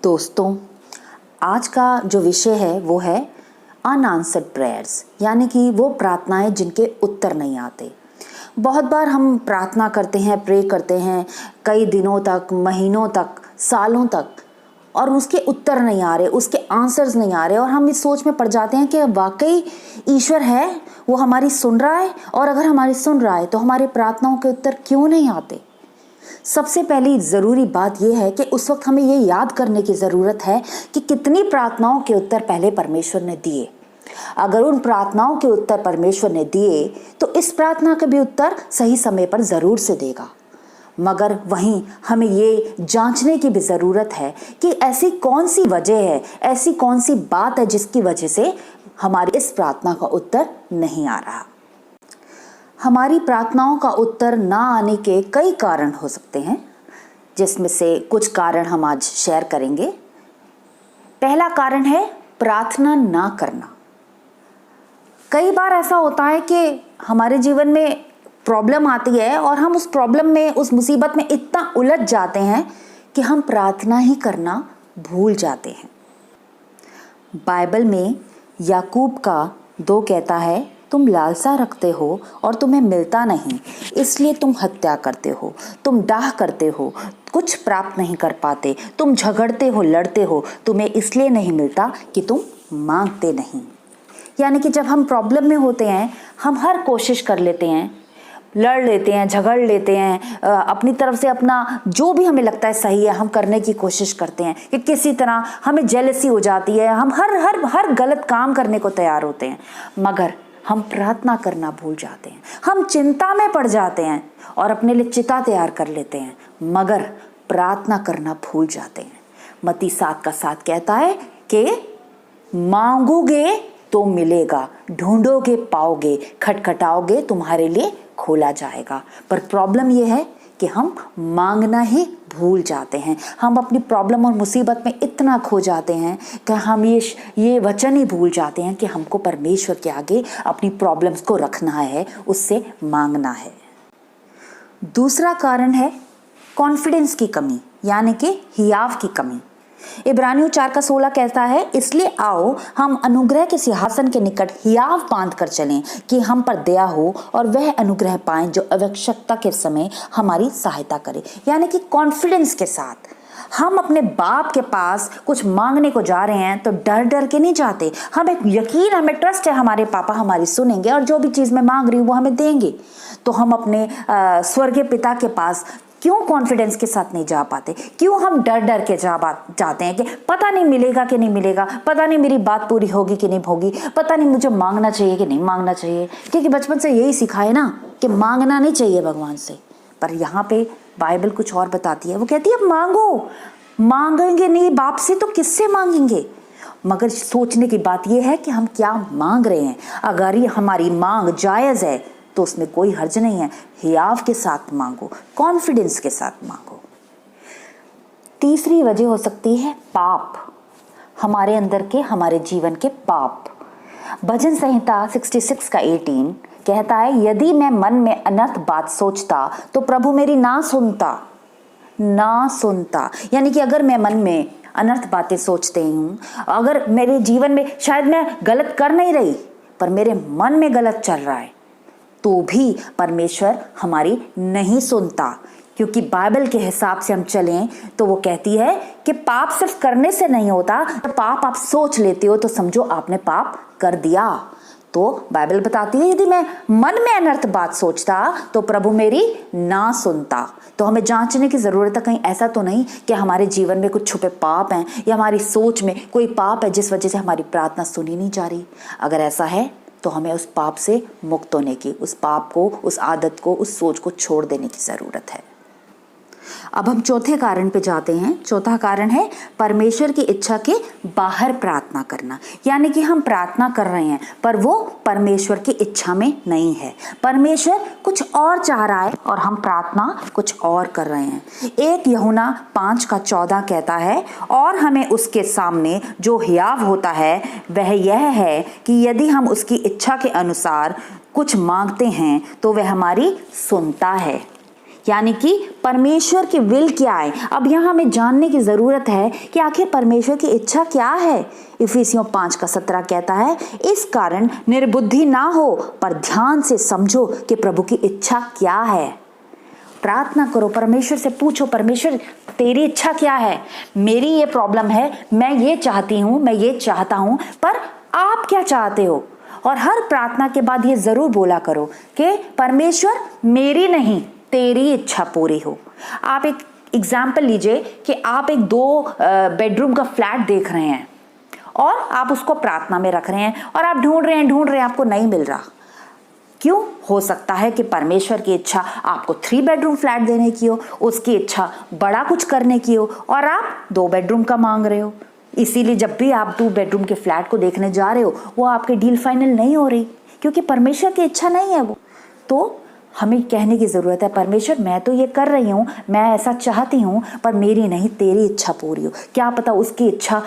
दोस्तों, आज का जो विषय है वो है अनआंसर्ड प्रेयर्स, यानी कि वो प्रार्थनाएं जिनके उत्तर नहीं आते। बहुत बार हम प्रार्थना करते हैं, प्रे करते हैं कई दिनों तक, महीनों तक, सालों तक, और उसके उत्तर नहीं आ रहे, उसके आंसर्स नहीं आ रहे, और हम इस सोच में पड़ जाते हैं कि वाकई ईश्वर है, वो हमारी सुन रहा है, और अगर हमारी सुन रहा है तो हमारी प्रार्थनाओं के उत्तर क्यों नहीं आते। सबसे पहली ज़रूरी बात यह है कि उस वक्त हमें ये याद करने की ज़रूरत है कि कितनी प्रार्थनाओं के उत्तर पहले परमेश्वर ने दिए। अगर उन प्रार्थनाओं के उत्तर परमेश्वर ने दिए तो इस प्रार्थना के भी उत्तर सही समय पर ज़रूर से देगा। मगर वहीं हमें ये जांचने की भी ज़रूरत है कि ऐसी कौन सी वजह है, ऐसी कौन सी बात है जिसकी वजह से हमारी इस प्रार्थना का उत्तर नहीं आ रहा। हमारी प्रार्थनाओं का उत्तर ना आने के कई कारण हो सकते हैं, जिसमें से कुछ कारण हम आज शेयर करेंगे। पहला कारण है प्रार्थना ना करना। कई बार ऐसा होता है कि हमारे जीवन में प्रॉब्लम आती है और हम उस प्रॉब्लम में, उस मुसीबत में इतना उलझ जाते हैं कि हम प्रार्थना ही करना भूल जाते हैं। बाइबल में याकूब का 2 कहता है, तुम लालसा रखते हो और तुम्हें मिलता नहीं, इसलिए तुम हत्या करते हो, तुम डाह करते हो, कुछ प्राप्त नहीं कर पाते, तुम झगड़ते हो, लड़ते हो, तुम्हें इसलिए नहीं मिलता कि तुम मांगते नहीं। यानी कि जब हम प्रॉब्लम में होते हैं, हम हर कोशिश कर लेते हैं, लड़ लेते हैं, झगड़ लेते हैं, अपनी तरफ से अपना जो भी हमें लगता है सही है हम करने की कोशिश करते हैं कि किसी तरह हमें जेलसी हो जाती है, हम हर गलत काम करने को तैयार होते हैं, मगर हम प्रार्थना करना भूल जाते हैं। हम चिंता में पड़ जाते हैं और अपने लिए चिता तैयार कर लेते हैं, मगर प्रार्थना करना भूल जाते हैं। मत्ती 7:7 कहता है कि मांगोगे तो मिलेगा, ढूंढोगे पाओगे, खटखटाओगे तुम्हारे लिए खोला जाएगा। पर प्रॉब्लम यह है कि हम मांगना ही भूल जाते हैं। हम अपनी प्रॉब्लम और मुसीबत में इतना खो जाते हैं कि हम ये वचन ही भूल जाते हैं कि हमको परमेश्वर के आगे अपनी प्रॉब्लम्स को रखना है, उससे मांगना है। दूसरा कारण है कॉन्फिडेंस की कमी, यानी कि हियाव की कमी। इब्रानियों 4:16 कहता है, इसलिए आओ हम अनुग्रह के सिंहासन के निकट हियाव बांध कर चलें कि हम पर दया हो और वह अनुग्रह पाएं जो आवश्यकता के समय हमारी सहायता करे। यानी कि कॉन्फिडेंस के साथ हम अपने बाप के पास कुछ मांगने को जा रहे हैं तो डर डर के नहीं जाते। हमें यकीन, हमें ट्रस्ट है हमारे पापा हमारी सुनेंगे और जो भी चीज़ मैं मांग रही हूँ वो हमें देंगे। तो हम अपने स्वर्गीय पिता के पास क्यों कॉन्फिडेंस के साथ नहीं जा पाते? क्यों हम डर डर के जाते हैं कि पता नहीं मिलेगा कि नहीं मिलेगा, पता नहीं मेरी बात पूरी होगी कि नहीं होगी, पता नहीं मुझे मांगना चाहिए कि नहीं मांगना चाहिए। क्योंकि बचपन से यही सिखा है ना कि मांगना नहीं चाहिए भगवान से। पर यहाँ पे बाइबल कुछ और बताती है, वो कहती है मांगो, मांगेंगे नहीं बाप से तो किससे मांगेंगे? मगर सोचने की बात यह है कि हम क्या मांग रहे हैं। अगर ये हमारी मांग जायज़ है तो उसमें कोई हर्ज नहीं है। हियाव के साथ मांगो, कॉन्फिडेंस के साथ मांगो। तीसरी वजह हो सकती है पाप, हमारे अंदर के, हमारे जीवन के पाप। भजन संहिता 66:18 कहता है, यदि मैं मन में अनर्थ बात सोचता तो प्रभु मेरी ना सुनता। यानी कि अगर मैं मन में अनर्थ बातें सोचते हूँ, अगर मेरे जीवन में शायद मैं गलत कर नहीं रही पर मेरे मन में गलत चल रहा है, तो भी परमेश्वर हमारी नहीं सुनता। क्योंकि बाइबल के हिसाब से हम चलें तो वो कहती है कि पाप सिर्फ करने से नहीं होता, पाप आप सोच लेते हो तो समझो आपने पाप कर दिया। तो बाइबल बताती है, यदि मैं मन में अनर्थ बात सोचता तो प्रभु मेरी ना सुनता। तो हमें जांचने की ज़रूरत है, कहीं ऐसा तो नहीं कि हमारे जीवन में कुछ छुपे पाप हैं या हमारी सोच में कोई पाप है जिस वजह से हमारी प्रार्थना सुनी नहीं जा रही। अगर ऐसा है तो हमें उस पाप से मुक्त होने की, उस पाप को, उस आदत को, उस सोच को छोड़ देने की ज़रूरत है। अब हम चौथे कारण पे जाते हैं। चौथा कारण है परमेश्वर की इच्छा के बाहर प्रार्थना करना। यानी कि हम प्रार्थना कर रहे हैं पर वो परमेश्वर की इच्छा में नहीं है। परमेश्वर कुछ और चाह रहा है और हम प्रार्थना कुछ और कर रहे हैं। 1 यूहन्ना 5:14 कहता है, और हमें उसके सामने जो हियाव होता है वह यह है कि यदि हम उसकी इच्छा के अनुसार कुछ मांगते हैं तो वह हमारी सुनता है। यानी कि परमेश्वर की विल क्या है। अब यहाँ हमें जानने की जरूरत है कि आखिर परमेश्वर की इच्छा क्या है। इफिसियों 5:17 कहता है, इस कारण निर्बुद्धि ना हो पर ध्यान से समझो कि प्रभु की इच्छा क्या है। प्रार्थना करो, परमेश्वर से पूछो, परमेश्वर तेरी इच्छा क्या है, मेरी ये प्रॉब्लम है, मैं ये चाहती हूँ, मैं ये चाहता हूँ, पर आप क्या चाहते हो। और हर प्रार्थना के बाद ये जरूर बोला करो कि परमेश्वर मेरी नहीं तेरी इच्छा पूरी हो। आप एक एग्जाम्पल लीजिए कि आप एक 2 बेडरूम का फ्लैट देख रहे हैं और आप उसको प्रार्थना में रख रहे हैं और आप ढूंढ रहे हैं, आपको नहीं मिल रहा। क्यों? हो सकता है कि परमेश्वर की इच्छा आपको 3 बेडरूम फ्लैट देने की हो, उसकी इच्छा बड़ा कुछ करने की हो और आप 2 बेडरूम का मांग रहे हो। इसीलिए जब भी आप 2 बेडरूम के फ्लैट को देखने जा रहे हो, वो आपके डील फाइनल नहीं हो रही, क्योंकि परमेश्वर की इच्छा नहीं है वो। तो हमें कहने की ज़रूरत है, परमेश्वर मैं तो ये कर रही हूँ, मैं ऐसा चाहती हूँ, पर मेरी नहीं तेरी इच्छा पूरी हो। क्या पता उसकी इच्छा,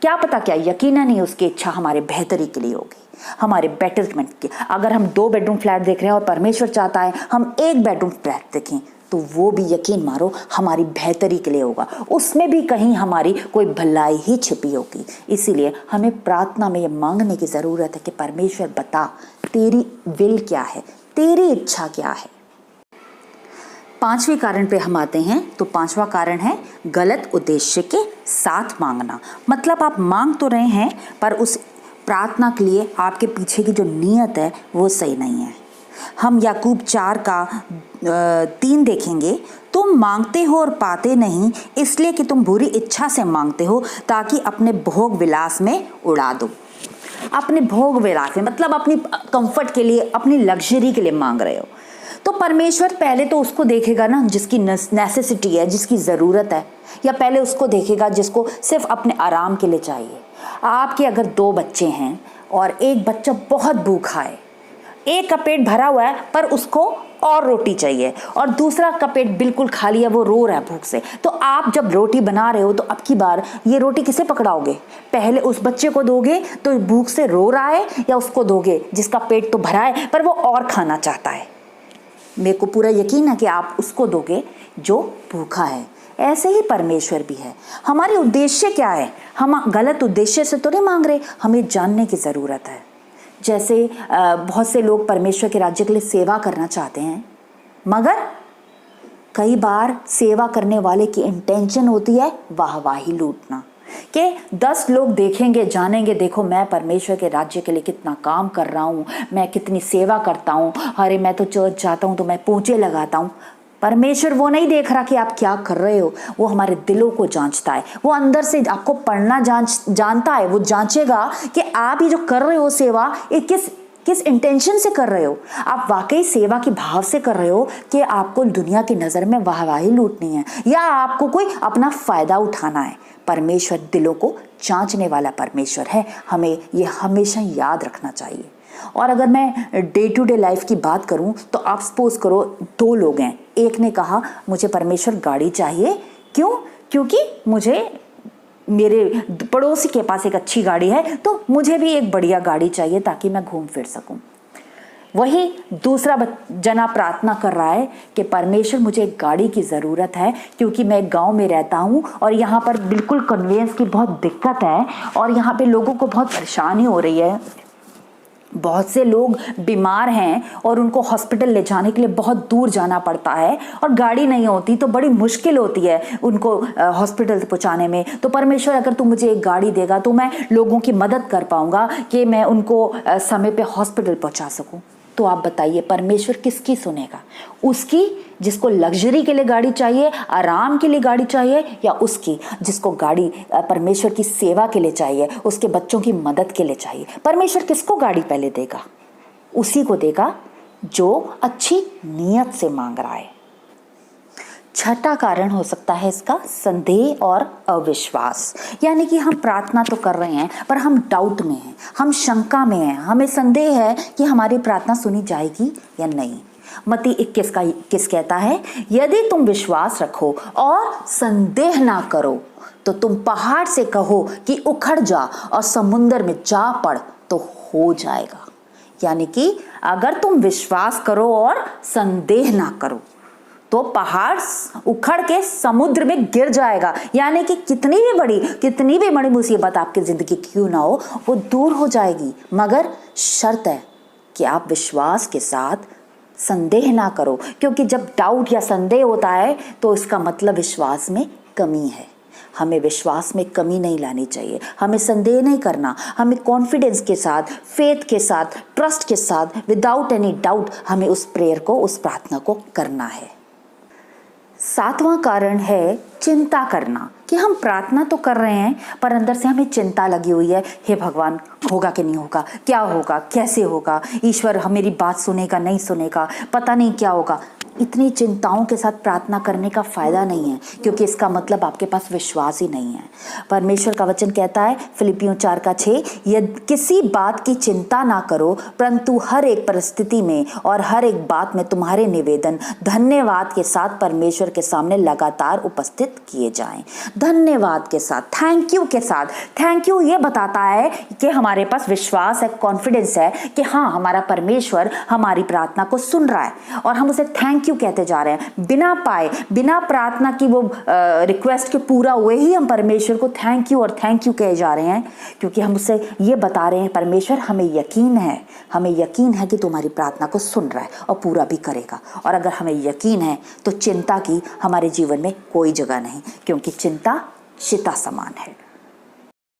क्या पता, क्या यकीनन नहीं उसकी इच्छा हमारे बेहतरी के लिए होगी, हमारे बेटरमेंट के। अगर हम 2 बेडरूम फ्लैट देख रहे हैं और परमेश्वर चाहता है हम 1 बेडरूम फ्लैट देखें, तो वो भी यकीन मारो हमारी बेहतरी के लिए होगा, उसमें भी कहीं हमारी कोई भलाई ही छिपी होगी। इसीलिए हमें प्रार्थना में ये मांगने की ज़रूरत है कि परमेश्वर बता तेरी विल क्या है, तेरी इच्छा क्या है। 5वें कारण पे हम आते हैं। तो 5वां कारण है गलत उद्देश्य के साथ मांगना। मतलब आप मांग तो रहे हैं पर उस प्रार्थना के लिए आपके पीछे की जो नीयत है वो सही नहीं है। हम याकूब 4:3 देखेंगे, तुम मांगते हो और पाते नहीं, इसलिए कि तुम बुरी इच्छा से मांगते हो ताकि अपने भोग विलास में उड़ा दो। अपने भोग विलास में मतलब अपनी कंफर्ट के लिए, अपनी लग्जरी के लिए मांग रहे हो। तो परमेश्वर पहले तो उसको देखेगा ना जिसकी नेसेसिटी है, जिसकी ज़रूरत है, या पहले उसको देखेगा जिसको सिर्फ अपने आराम के लिए चाहिए। आपके अगर 2 बच्चे हैं और एक बच्चा बहुत भूखा है, एक का पेट भरा हुआ है पर उसको और रोटी चाहिए, और दूसरा का पेट बिल्कुल खाली है, वो रो रहा है भूख से। तो आप जब रोटी बना रहे हो तो अब की बार ये रोटी किसे पकड़ाओगे? पहले उस बच्चे को दोगे तो भूख से रो रहा है, या उसको दोगे जिसका पेट तो भरा है पर वो और खाना चाहता है? मेरे को पूरा यकीन है कि आप उसको दोगे जो भूखा है। ऐसे ही परमेश्वर भी है। हमारे उद्देश्य क्या है? हम गलत उद्देश्य से तो नहीं मांग रहे, हमें जानने की ज़रूरत है। जैसे बहुत से लोग परमेश्वर के राज्य के लिए सेवा करना चाहते हैं, मगर कई बार सेवा करने वाले की इंटेंशन होती है वाहवाही लूटना, कि 10 लोग देखेंगे, जानेंगे, देखो मैं परमेश्वर के राज्य के लिए कितना काम कर रहा हूँ, मैं कितनी सेवा करता हूँ, अरे मैं तो चर्च जाता हूँ तो मैं पोंछे लगाता हूँ। परमेश्वर वो नहीं देख रहा कि आप क्या कर रहे हो, वो हमारे दिलों को जांचता है। वो अंदर से आपको पढ़ना जानता है, वो जांचेगा कि आप ये जो कर रहे हो सेवा, ये किस इंटेंशन से कर रहे हो। आप वाकई सेवा की भाव से कर रहे हो कि आपको दुनिया की नज़र में वाहवाही लूटनी है, या आपको कोई अपना फ़ायदा उठाना है। परमेश्वर दिलों को जांचने वाला परमेश्वर है, हमें ये हमेशा याद रखना चाहिए। और अगर मैं डे टू डे लाइफ की बात करूं तो आप सपोज करो 2 लोग हैं, एक ने कहा मुझे परमेश्वर गाड़ी चाहिए, क्यों? क्योंकि मुझे मेरे पड़ोसी के पास एक अच्छी गाड़ी है, तो मुझे भी एक बढ़िया गाड़ी चाहिए ताकि मैं घूम फिर सकूं। वही दूसरा जना प्रार्थना कर रहा है कि परमेश्वर मुझे एक गाड़ी की ज़रूरत है, क्योंकि मैं एक गांव में रहता हूं और यहाँ पर बिल्कुल कन्वेंस की बहुत दिक्कत है और यहाँ पे लोगों को बहुत परेशानी हो रही है। बहुत से लोग बीमार हैं और उनको हॉस्पिटल ले जाने के लिए बहुत दूर जाना पड़ता है, और गाड़ी नहीं होती तो बड़ी मुश्किल होती है उनको हॉस्पिटल पहुंचाने में। तो परमेश्वर अगर तू मुझे एक गाड़ी देगा तो मैं लोगों की मदद कर पाऊंगा कि मैं उनको समय पे हॉस्पिटल पहुंचा सकूं। तो आप बताइए परमेश्वर किसकी सुनेगा? उसकी जिसको लग्जरी के लिए गाड़ी चाहिए, आराम के लिए गाड़ी चाहिए, या उसकी जिसको गाड़ी परमेश्वर की सेवा के लिए चाहिए, उसके बच्चों की मदद के लिए चाहिए? परमेश्वर किसको गाड़ी पहले देगा? उसी को देगा जो अच्छी नीयत से मांग रहा है। 6ठा कारण हो सकता है इसका संदेह और अविश्वास। यानी कि हम प्रार्थना तो कर रहे हैं पर हम डाउट में हैं, हम शंका में हैं, हमें संदेह है कि हमारी प्रार्थना सुनी जाएगी या नहीं। मत्ती 21 कहता है, यदि तुम विश्वास रखो और संदेह ना करो तो तुम पहाड़ से कहो कि उखड़ जा और समुद्र में जा पड़ तो हो जाएगा। यानी कि अगर तुम विश्वास करो और संदेह ना करो तो पहाड़ उखड़ के समुद्र में गिर जाएगा। यानी कि कितनी भी बड़ी मुसीबत आपकी जिंदगी क्यों ना हो, वो दूर हो जाएगी, मगर शर्त है कि आप विश्वास के साथ संदेह ना करो, क्योंकि जब डाउट या संदेह होता है तो इसका मतलब विश्वास में कमी है। हमें विश्वास में कमी नहीं लानी चाहिए, हमें संदेह नहीं करना, हमें कॉन्फिडेंस के साथ, फेथ के साथ, ट्रस्ट के साथ, विदाउट एनी डाउट हमें उस प्रेयर को, उस प्रार्थना को करना है। 7वां कारण है चिंता करना, कि हम प्रार्थना तो कर रहे हैं पर अंदर से हमें चिंता लगी हुई है, हे भगवान होगा कि नहीं होगा, क्या होगा, कैसे होगा, ईश्वर मेरी बात सुनेगा नहीं सुनेगा, पता नहीं क्या होगा। इतनी चिंताओं के साथ प्रार्थना करने का फायदा नहीं है, क्योंकि इसका मतलब आपके पास विश्वास ही नहीं है। परमेश्वर का वचन कहता है फिलिपियों 4:6, यदि किसी बात की चिंता ना करो, परंतु हर एक परिस्थिति में और हर एक बात में तुम्हारे निवेदन धन्यवाद के साथ परमेश्वर के सामने लगातार उपस्थित किए जाएं। धन्यवाद के साथ, थैंक यू के साथ। थैंक यू ये बताता है कि हमारे पास विश्वास है, कॉन्फिडेंस है कि हाँ, हमारा परमेश्वर हमारी प्रार्थना को सुन रहा है और हम उसे थैंक यू कहते जा रहे हैं। बिना प्रार्थना की वो रिक्वेस्ट के पूरा हुए ही हम परमेश्वर को थैंक यू कहे जा रहे हैं, क्योंकि हम उसे ये बता रहे हैं परमेश्वर हमें यकीन है कि तुम्हारी प्रार्थना को सुन रहा है और पूरा भी करेगा। और अगर हमें यकीन है तो चिंता की हमारे जीवन में कोई जगह नहीं, क्योंकि चिंता चिता समान है।